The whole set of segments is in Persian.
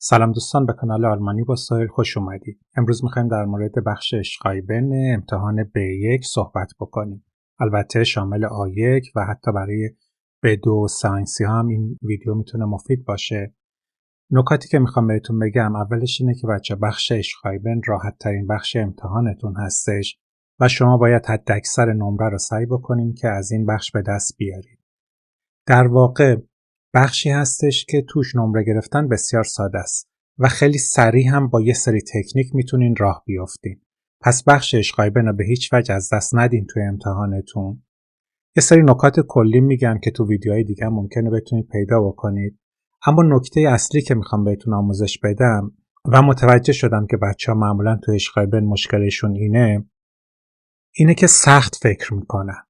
سلام دوستان، به کانال آلمانی با ساحل خوش اومدید. امروز میخوایم در مورد بخش اشقایبن امتحان B1 صحبت بکنیم. البته شامل A1 و حتی برای B2 ساینسی هم این ویدیو میتونه مفید باشه. نکاتی که میخوام بهتون بگم اولش اینه که بچه بخش اشقایبن راحت ترین بخش امتحانتون هستش و شما باید حداکثر نمره رو سعی بکنین که از این بخش به دست بیارید. در واقع بخشی هستش که توش نمره گرفتن بسیار ساده است و خیلی سریع هم با یه سری تکنیک میتونین راه بیافتین. پس بخش اشقایبن رو به هیچ وجه از دست ندین توی امتحانتون. یه سری نکات کلی میگم که تو ویدیوهای دیگه ممکنه بتونید پیدا بکنید. اما نکته اصلی که میخوام بهتون آموزش بدم و متوجه شدم که بچه‌ها معمولا تو اشقایبن مشکلشون اینه که سخت فکر میکنن.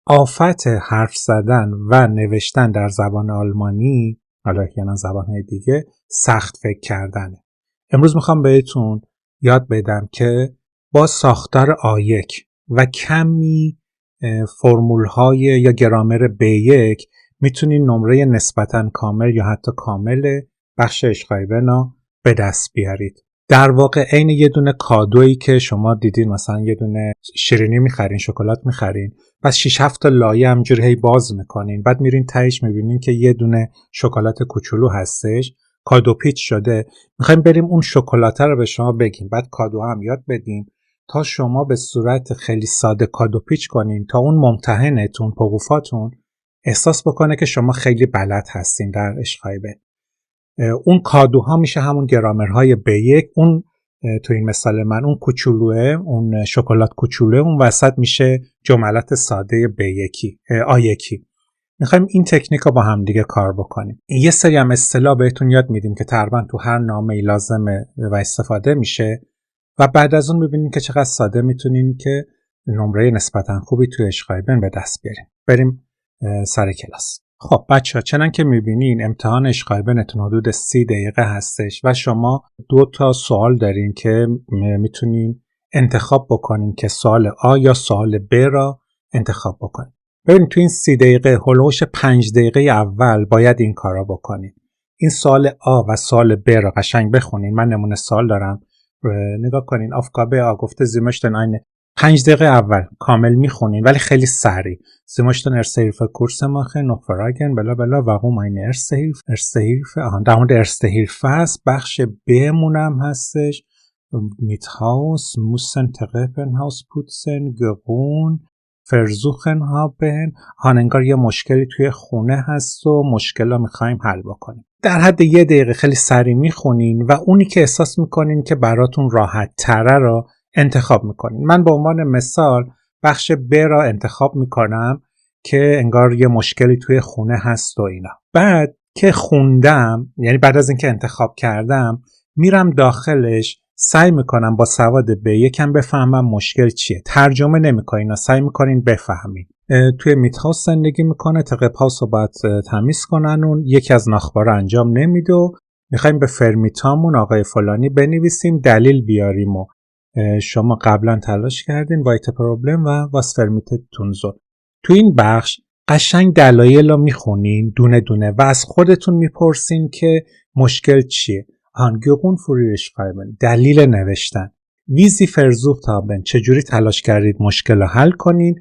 آفت حرف زدن و نوشتن در زبان آلمانی، حالا احیانا زبان‌های دیگه، سخت فکر کردنه. امروز میخوام بهتون یاد بدم که با ساختار A1 و کمی فرمول‌های یا گرامر B1 میتونین نمره نسبتاً کامل یا حتی کامل بخش اشقایبن رو به دست بیارید. در واقع عین یه دونه کادویی که شما دیدین، مثلا یه دونه شیرینی میخرین، شکلات میخرین، بعد 6-7 تا لایه همجوری هی باز میکنین، بعد میرین تهش میبینین که یه دونه شکلات کوچولو هستش، کادو پیچ شده. میخوایم بریم اون شکلات رو به شما بگیم، بعد کادو هم یاد بدیم تا شما به صورت خیلی ساده کادو پیچ کنین تا اون ممتحنتون، حقوقاتون احساس بکنه که شما خیلی بلد هستین در اشقایبن. اون کادوها میشه همون گرامرهای B1. اون تو این مثال من اون کوچولوه، اون شکلات کوچولوه، اون وسط میشه جملات ساده A1. میخوایم این تکنیک رو با هم دیگه کار بکنیم. یه سری هم اصطلاح بهتون یاد میدیم که تقریبا تو هر نامه‌ای لازمه و استفاده میشه و بعد از اون میبینیم که چقدر ساده میتونیم که نمره نسبتا خوبی توی اشقایبن به دست بیاریم. بریم سر کلاس. خب بچه ها، چنان که میبینین امتحان اشقایبنتون حدود 30 دقیقه هستش و شما 2 تا سوال دارین که میتونین انتخاب بکنین که سوال A یا سوال B را انتخاب بکنین. ببینید تو این 30 دقیقه هولوش 5 دقیقه اول باید این کارا بکنین. این سوال A و سوال B را قشنگ بخونین. من نمونه سوال دارم، نگاه کنین. Aufgabe A گفته Sie möchten eine 5 دقیقه اول کامل میخونین ولی خیلی سریع. Sie möchten erste Hilfe Kurse machen, noch fragen, بلا بلا، warum eine erste Hilfe. در مورد erste Hilfe هست. بخش B مونم هستش. mit Haus, müssen Treppenhaus putzen, geruhen, versuchen haben. انگار یه مشکلی توی خونه هست و مشکل رو میخوایم حل بکنیم. در حد 1 دقیقه خیلی سریع میخونین و اونی که احساس میکنین که براتون راحت تره رو انتخاب میکنین. من به عنوان مثال بخش B را انتخاب میکنم که انگار یه مشکلی توی خونه هست و اینا. بعد که خوندم، یعنی بعد از اینکه انتخاب کردم، میرم داخلش، سعی میکنم با سواد B یکم بفهمم مشکل چیه. ترجمه نمیکنین، سعی میکنین بفهمین. توی میت‌هاوس زندگی میکنه، تقپ‌هاوس رو باید تمیز کنن، اون یکی از ناخبارا انجام نمیده و میخوایم به فرمیتامون آقای فلانی بنویسیم، دلیل بیاریم و شما قبلا تلاش کردین وایت پروبلم و واس فرمیتتون زو. تو این بخش قشنگ دلایل رو میخونین دونه دونه و از خودتون میپرسین که مشکل چیه. گون فوریرش قایبن، دلیل نوشتن. ویزی فرزوخت هابن، چجوری تلاش کردید مشکل رو حل کنین.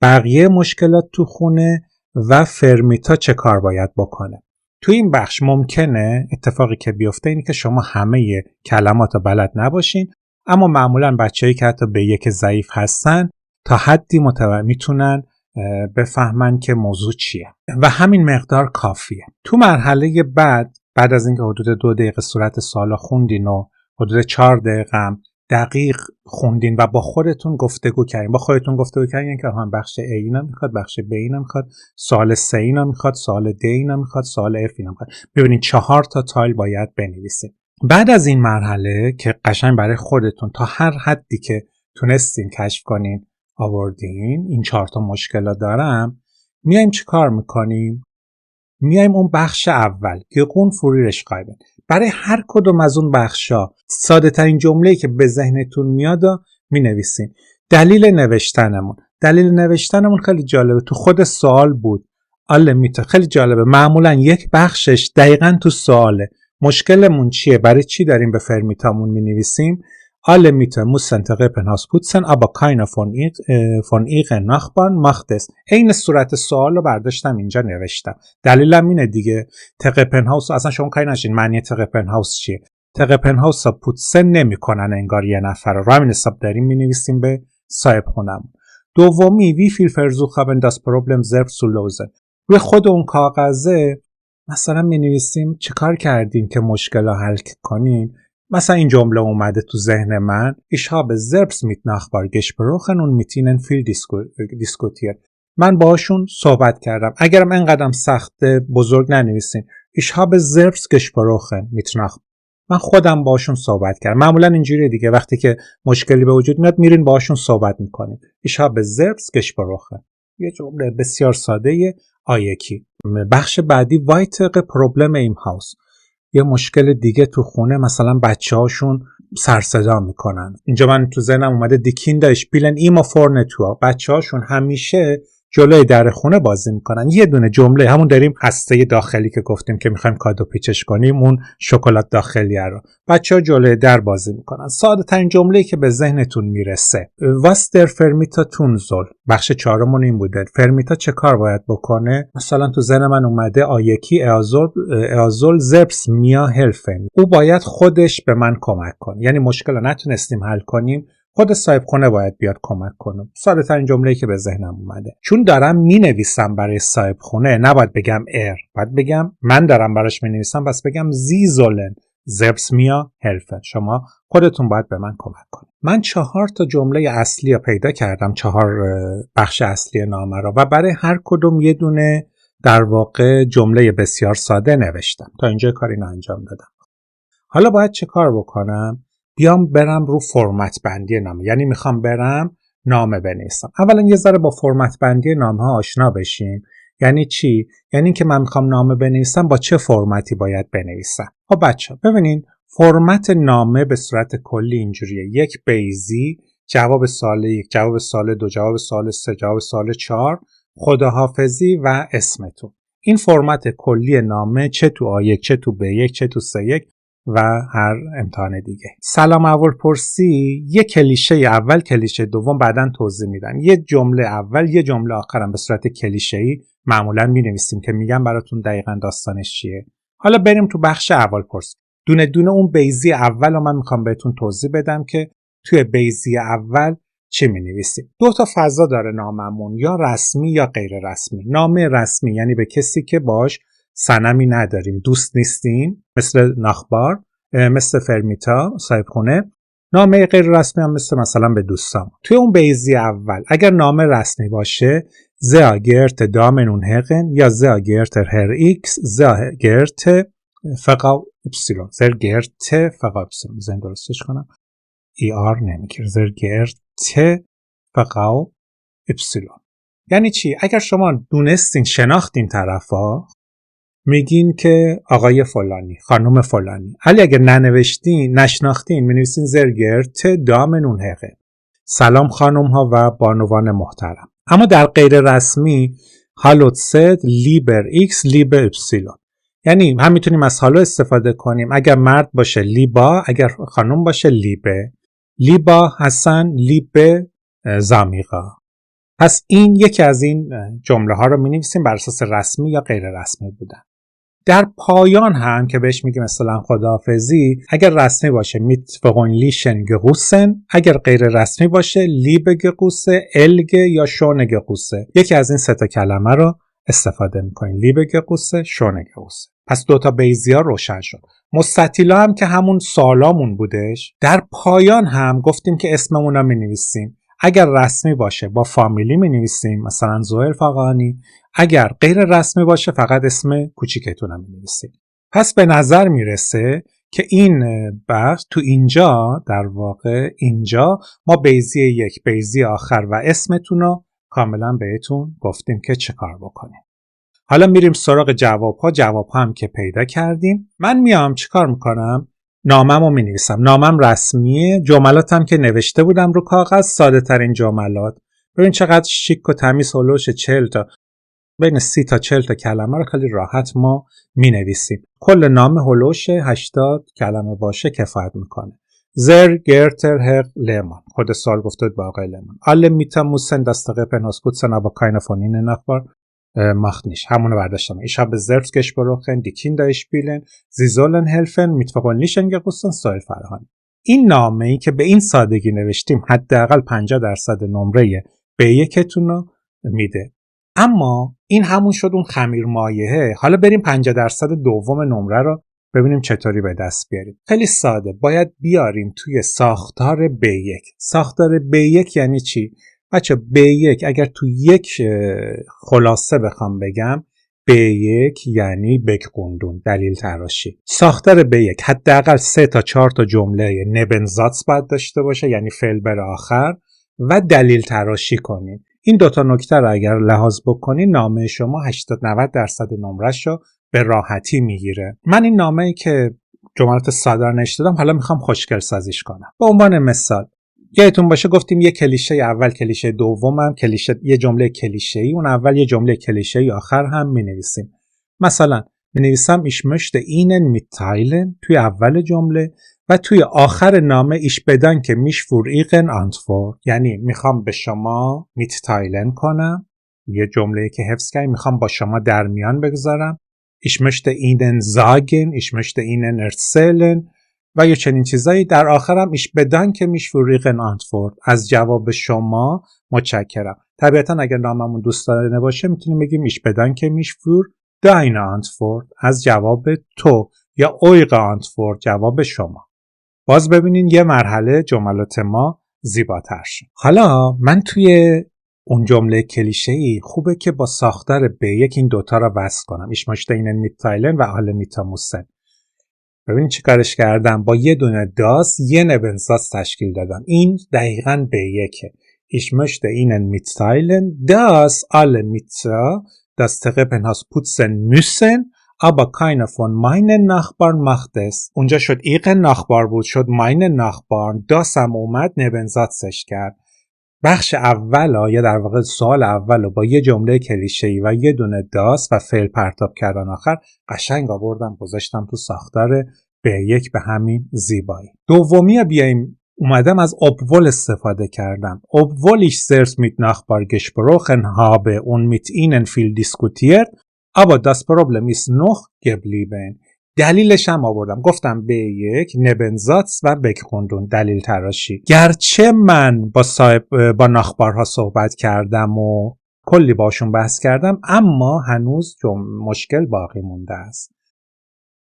بقیه مشکلات تو خونه و فرمیتا چه کار باید بکنه. تو این بخش ممکنه اتفاقی که بیفته اینه که شما همه کلمات رو بلد نباشین، اما معمولا بچه‌ای که حتی به یک ضعیف هستن تا حدی میتونن بفهمن که موضوع چیه و همین مقدار کافیه. تو مرحله بعد از اینکه حدود 2 دقیقه صورت سوالا خوندین و حدود 4 دقیقه هم دقیق خوندین و با خودتون گفتگو کردین، که بخش A اینا میخواد، بخش B اینا میخواد، سوال C اینا میخواد، سوال D اینا میخواد، سوال F اینا میخواد. ببینید 4 تا تایل باید بنویسین. بعد از این مرحله که قشنگ برای خودتون تا هر حدی که تونستین کشف کنین آوردین، این 4 تا مشکل دارم، میایم چی کار میکنیم؟ میایم اون بخش اول گون فوریرش قایبن. برای هر کدوم از اون بخشا ساده ترین جمله‌ای که به ذهنتون میاد می نویسین. دلیل نوشتنمون خیلی جالبه، تو خود سوال بود. خیلی جالبه. معمولا یک بخشش دقیقاً تو سواله. مشکلمون چیه؟ برای چی داریم به فرمیتامون مینویسیم؟ Alle Mieter müssen Treppenhaus putzen, aber keiner von ihren Nachbarn macht es. این صورت سوال رو برداشتم اینجا نوشتم. دلیلم اینه دیگه. ترپنهاوس اصلا شما کاری نشین معنی ترپنهاوس چیه؟ ترپنهاوس پوتسن نمیکنن انگار یه نفر رو. همین حساب داریم مینویسیم به صاحب خونمون. دومی wie viel Versuch haben das Problem selbst zu lösen. روی خود اون کاغذه مثلا مینویسیم چه کار کردین که مشکل رو حل کنین. مثلا این جمله اومده تو ذهن من Ich habe selbst mit Nachbar gesprochen und mit ihnen viel diskutiert. من باهاشون صحبت کردم. اگرم اینقدرم سخت بزرگ ننویسین Ich habe selbst gesprochen mit Nachbar. من خودم باهاشون صحبت کردم. معمولا اینجوریه دیگه وقتی که مشکلی به وجود میاد میرین باهاشون صحبت میکنین. Ich habe selbst gesprochen. یه جمله بسیار ساده آیکی. بخش بعدی weitere Probleme im Haus. یه مشکل دیگه تو خونه مثلا بچه‌هاشون سر صدا میکنن. اینجا من تو ذهنم اومده die Kinder spielen immer vorne Tür. بچه‌هاشون همیشه جلوی در خونه بازی میکنن. یه دونه جمله همون داریم هسته داخلی که گفتیم که میخوایم کادو پیچش کنیم اون شکلات داخلیه رو. بچه‌ها جلوی در بازی میکنن. ساده ترین جمله‌ای که به ذهنتون میرسه. Was der Vermieter tun soll. بخش چهارمون این بوده. فرمیتا چه کار باید بکنه؟ مثلا تو ذهن من اومده آیکی اازول selbst mir helfen. او باید خودش به من کمک کنه. یعنی مشکل رو نتونستیم حل کنیم خود صاحب خونه باید بیاد کمک کنه. ساده ترین جمله‌ای که به ذهنم اومده. چون دارم مینویسم برای صاحب خونه نباید بگم باید بگم من دارم براش مینویسم بس بگم Sie sollen selbst mir helfen. شما خودتون باید به من کمک کنید. من 4 تا جمله اصلی رو پیدا کردم 4 بخش اصلی نامه رو و برای هر کدوم یه دونه در واقع جمله بسیار ساده نوشتم. تا اینجا کاری انجام دادم. حالا باید چه کار بکنم؟ بیام برم رو فرمت بندی نامه. یعنی میخوام برم نامه بنویسم. اولا یه ذره با فرمت بندی نامه ها آشنا بشیم. یعنی چی؟ یعنی که من میخوام نامه بنویسم با چه فرمتی باید بنویسم. خب بچه‌ها ببینین فرمت نامه به صورت کلی اینجوریه. یک بیزی، جواب سوال 1، جواب سوال 2، جواب سوال 3، جواب سوال 4، خداحافظی و اسمتون. این فرمت کلی نامه چه تو A1 چه تو B1 چه تو C1 و هر امتحان دیگه. سلام احوالپرسی یه کلیشه اول کلیشه دوم بعدن توضیح میدن. یه جمله اول یه جمله آخرم به صورت کلیشه‌ای معمولا می‌نویسیم که میگم براتون دقیقاً داستانش چیه. حالا بریم تو بخش احوالپرسی. دونه دونه اون بیزی اول رو من میخوام بهتون توضیح بدم که توی بیزی اول چی می‌نویسیم. 2 تا فضا داره ناممون، یا رسمی یا غیر رسمی. نامه رسمی یعنی به کسی که باش صنمی نداریم، دوست نیستیم، مثل ناخبار، مثل فرمیتا صاحب خونه. نامه غیر رسمی هم مثلا به دوستام. توی اون بیزی اول اگر نامه رسمی باشه sehr geehrte Damen und Herren یا sehr geehrter Herr X sehr geehrte Frau Y sehr geehrte Frau Y زن درستش کنم ER نمیگیره sehr geehrte Frau Y. یعنی چی؟ اگر شما دونستین شناختین طرفا میگین که آقای فلانی، خانم فلانی. ولی اگر ننوشتین، نشناختین، می‌نویسین sehr geehrte Damen und Herren. سلام خانم ها و بانوان محترم. اما در غیر رسمی hallo Z lieber X lieber Y. یعنی هم میتونیم از هالو استفاده کنیم. اگر مرد باشه لیبا، اگر خانم باشه لیبه. لیبا حسن، لیبه زامیقا. پس این یکی از این جمله ها رو می‌نویسیم بر اساس رسمی یا غیر رسمی بودن. در پایان هم که بهش میگیم مثلا خداحافظی، اگر رسمی باشه mit freundlichen Grüßen، اگر غیر رسمی باشه liebe Grüße، elge یا schöne Grüße. یکی از این 3 تا کلمه رو استفاده میکنیم. liebe Grüße، schöne Grüße. پس 2 تا بیزیا روشن شد. مستطیلا هم که همون سالامون بودش. در پایان هم گفتیم که اسممون رو می‌نویسیم. اگر رسمی باشه با فامیلی می‌نویسیم، مثلا زهیر فقانی. اگر غیر رسمی باشه فقط اسم کوچیکتون رو می‌نویسیم. پس به نظر میرسه که این بخش تو اینجا در واقع اینجا ما بیزی 1 بیزی آخر و اسمتون رو کاملا بهتون گفتیم که چه کار بکنیم. حالا میریم سراغ جواب ها هم که پیدا کردیم. من میام چه کار میکنم؟ ناممو مینویسم. نامم رسمیه. جملاتم که نوشته بودم رو کاغذ، ساده ترین جملات. ببین چقدر شیک و تمیز، هلوش 40 تا بین 30 تا 40 تا کلمه رو خیلی راحت ما می نویسیم. کل نام هلوش 80 کلمه باشه کفایت میکنه. زر گرتر هر لمان. خود سوال گفته با آقای لمان. alle müssen das Treppenhaus putzen aber keiner von ihnen Nachbar macht nicht. همونو برداشتم. Ich habe selbst gesprochen, die Kinder spielen, sie sollen helfen, mit freundlichen Gerussen soll Farhan. این نامه‌ای که به این سادگی نوشتیم حداقل 50% نمره B1 رو میده. اما این همون شد اون خمیر مایحه. حالا بریم 50% دوم نمره رو ببینیم چطوری به دست بیاریم. خیلی ساده. باید بیاریم توی ساختار B1. ساختار B1 یعنی چی؟ بچه B1 اگر تو یک خلاصه بخوام بگم B1 یعنی بگوندون، دلیل تراشی. ساختار B1 حداقل 3 تا 4 تا جمله نبنزاتس باید داشته باشه، یعنی فعل بر آخر، و دلیل تراشی کنین. این دوتا نکته رو اگر لحاظ بکنین نامه شما 80-90% نمرش رو به راحتی میگیره. من این نامه‌ای که جملات ساده نوشتم حالا میخوام خوشگل سازیش کنم. به عنوان مثال یادتون باشه گفتیم یه کلیشه اول کلیشه دومم کلیشه، یه جمله کلیشه‌ای اون اول یه جمله کلیشه‌ای آخر هم می‌نویسیم. مثلا می‌نویسم ich möchte Ihnen mitteilen توی اول جمله و توی آخر نامه ich bedanke mich für Ihren Antwort، یعنی میخوام به شما mitteilen کنم، یه جمله‌ای که حفظ کردم، میخوام با شما در میان بگذارم. ich möchte Ihnen sagen، ich möchte Ihnen erzählen و یا چنین چیزایی. در آخرم ich bedanke mich für Ihren Antwort، از جواب شما متشکرم. طبیعتا اگر ناممون دوستانه باشه میتونیم بگیم ich bedanke mich für deine Antwort، از جواب تو، یا eure Antwort، جواب شما. باز ببینین یه مرحله جملات ما زیباتر شد. حالا من توی اون جمله کلیشه‌ای خوبه که با ساختار B1 این دوتا رو وصل کنم. ich möchte Ihnen mitteilen و alle müssen. ببینید چی کارش کردم. با یه دونه داس یه نبنزاتس تشکیل دادم. این دقیقاً B1. ich möchte Ihnen mitteilen, dass alle Mieter das Treppenhaus putzen müssen, aber keiner von meinen Nachbarn macht es. اونجا شد ihren Nachbar بود، شد meinen Nachbarn. das هم اومد نبنزاتسش کرد. بخش اول یا در واقع سوال اول با یه جمله کلیشه‌ای و یه دونه داس و فعل پرتاب کردن آخر قشنگ آوردم گذاشتم تو ساختار B1 به همین زیبایی. دومی بیایم اومدم از obwohl استفاده کردم. obwohl ich selbst mit Nachbar gesprochen habe und mit ihnen viel diskutiert, aber das Problem ist noch geblieben. دلیلش هم آوردم. گفتم B1 نبنزاتس و بگوندون، دلیل تراشی. گرچه من با ناخبارها صحبت کردم و کلی باشون بحث کردم، اما هنوز مشکل باقی مونده است.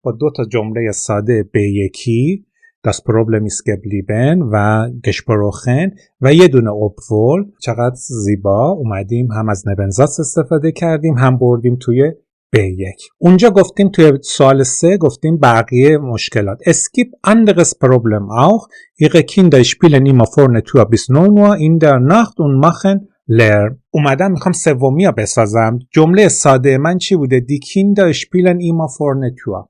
با دو تا جمله ساده B1 das Problem ist geblieben و gesprochen و یه دونه obwohl، چقدر زیبا اومدیم هم از نبنزاتس استفاده کردیم هم بردیم توی B1. اونجا گفتیم توی سوال 3 گفتیم بقیه مشکلات. Es gibt anderes Problem auch. Ihre Kinder spielen immer vorne Tür bis 9 Uhr in der Nacht und machen Lärm. اومدم میخوام سومی ها بسازم. جمله ساده من چی بوده؟ Die Kinder spielen immer vorne Tür.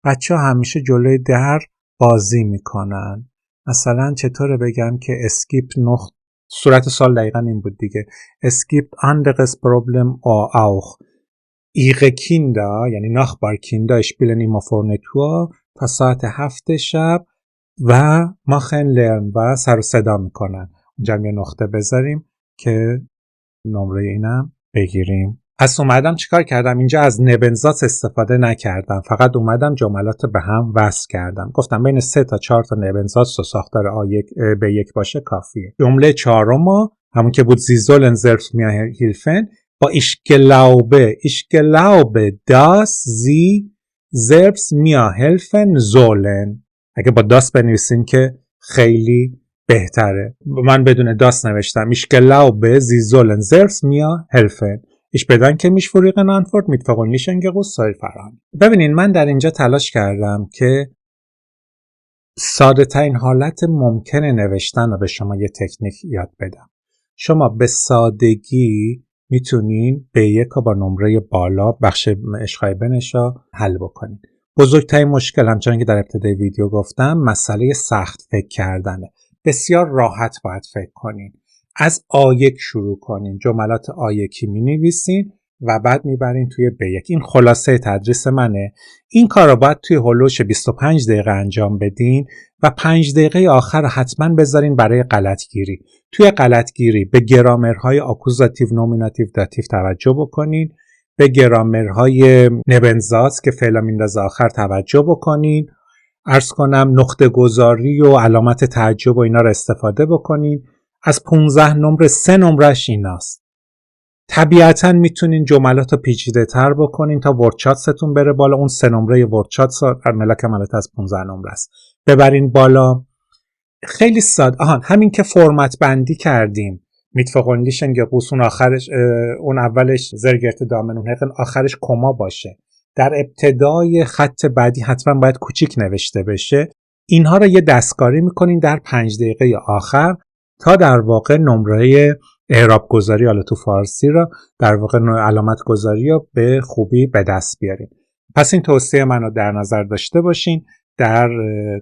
بچه ها همیشه جلوی در بازی میکنن. مثلا چطوره بگم که es gibt noch، صورت سوال دقیقا این بود دیگه. Es gibt anderes Problem auch. ihre Kinder یعنی Nachbarkinder spielen immer vorne Tür تا ساعت 7 شب و machen Lärm و سر و صدا میکنن. اونجا یه نقطه بذاریم که نمره اینم بگیریم. پس اومدم چیکار کردم؟ اینجا از نبنزاتس استفاده نکردم، فقط اومدم جملات به هم وصل کردم. گفتم بین 3 تا 4 تا نبنزاتس و ساختار B1 باشه کافیه. جمله چهارم همون که بود Sie sollen selbst mir helfen با ich glaube dass sie selbst mir helfen sollen. اگه با das بنویسین که خیلی بهتره. من بدون das نوشتم. ich glaube sie sollen selbst mir helfen. ich bedanke mich für Ihre Antwort mit freundlichen Gruß soll Farhan. ببینین من در اینجا تلاش کردم که ساده ترین حالت ممکن نوشتن رو به شما یه تکنیک یاد بدم. شما به سادگی میتونین B1 با نمره بالا بخش اشخایبنش رو حل بکنین. بزرگترین مشکل همچنان که در ابتدای ویدیو گفتم مسئله سخت فکر کردنه. بسیار راحت باید فکر کنین. از A1 شروع کنین. جملات A1 می نویسین و بعد میبرین توی B1. این خلاصه تدریس منه. این کار رو باید توی هولوش 25 دقیقه انجام بدین و 5 دقیقه آخر رو حتما بذارین برای غلطگیری. توی غلطگیری به گرامرهای آکوزاتیو، نومیناتیو، داتیو توجه بکنین. به گرامرهای نبنزات که فعل میندازه آخر توجه بکنین. عرض کنم نقطه گذاری و علامت تعجب و اینا رو استفاده بکنین. از 15 نمره 3 نمرش ایناست. طبیعتاً میتونین جملات رو پیچیده تر بکنین تا ورچاتستون بره بالا. اون 3 نمره ورچاتس ملاک عملات از 15 نمره است. ببرین بالا. خیلی ساده. همین که فرمت بندی کردیم. میتفقونلیشن یا اون آخرش، اون اولش زرگرت دامن، اون آخرش کما باشه. در ابتدای خط بعدی حتما باید کوچیک نوشته بشه. اینها رو یه دستکاری میکنین در 5 دقیقه آخر تا در واقع نمره اعراب گذاری، حالا تو فارسی را در واقع علامت گذاری رو به خوبی به دست بیارین. پس این توصیه منو در نظر داشته باشین. در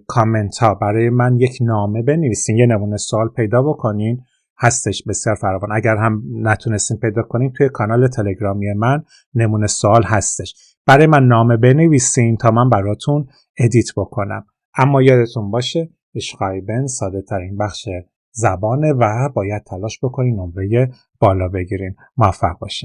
کامنت ها برای من یک نامه بنویسین، یه نمونه سوال پیدا بکنین، هستش بسیار فراوان. اگر هم نتونستین پیدا کنین توی کانال تلگرامی من نمونه سوال هستش. برای من نامه بنویسین تا من براتون ادیت بکنم. اما یادتون باشه اشقایبن ساده ترین بخش زبانه و باید تلاش بکنین نمره بالا بگیرین. موفق باشین.